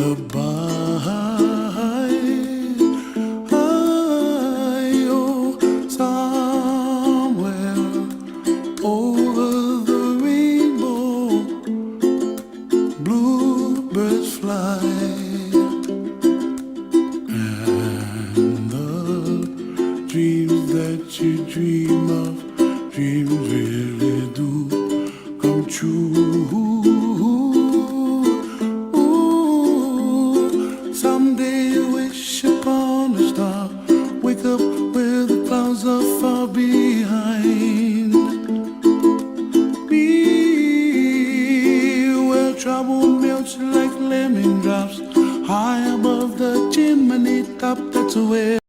Lullaby, oh, somewhere over the rainbow, bluebirds fly, and the dreams that you dream of, dreams really do come true. Someday you wish upon a star, wake up where the clouds are far behind me, where trouble melts like lemon drops high above the chimney top. That's where